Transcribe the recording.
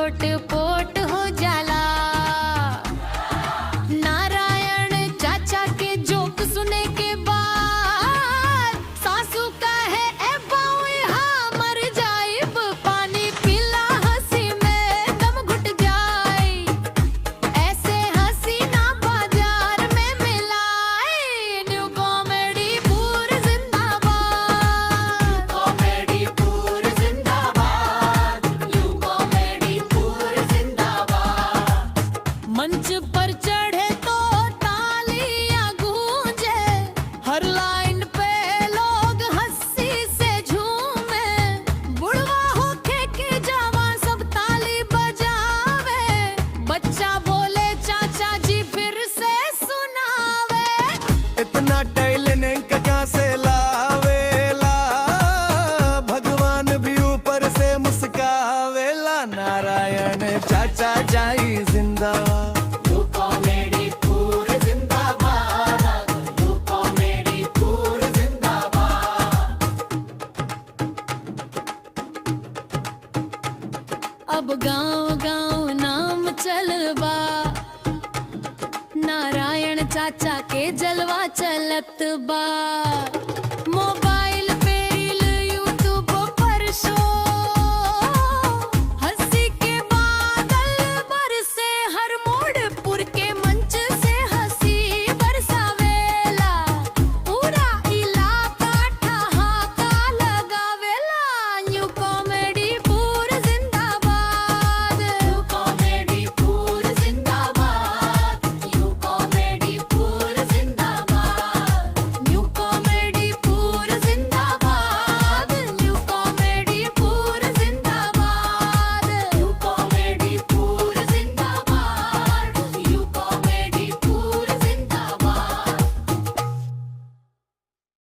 लोट पोट हो जाला। नारायण चाचा के जोक सुने के बाद सासू कहे ए बाऊ हाँ मर जाइब, पानी पीला हंसी में दम घुट जाए। ऐसे हंसी ना बाजार में मिलाए। न्यू कॉमेडी पूर जिंदाबाद, कॉमेडी पूर जिंदाबाद, न्यू कॉमेडी पूर जिंदाबाद। मंच पर चढ़े तो तालियां गूंजे, हर लाइन पे लोग हंसी से झूमे। बुढ़वा होके के जवान सब ताली बजावे, बच्चा बोले चाचा जी फिर से सुनावे। इतना टैलेंट कहाँ से लावेला, भगवान भी ऊपर से मुस्कावेला। नारायण चाचा जाई जिंदाबाद, न्यू कॉमेडी पूर जिंदाबाद, न्यू कॉमेडी पूर जिंदाबाद। अब गांव गांव नाम चलबा, नारायण चाचा के जलवा चलत बा।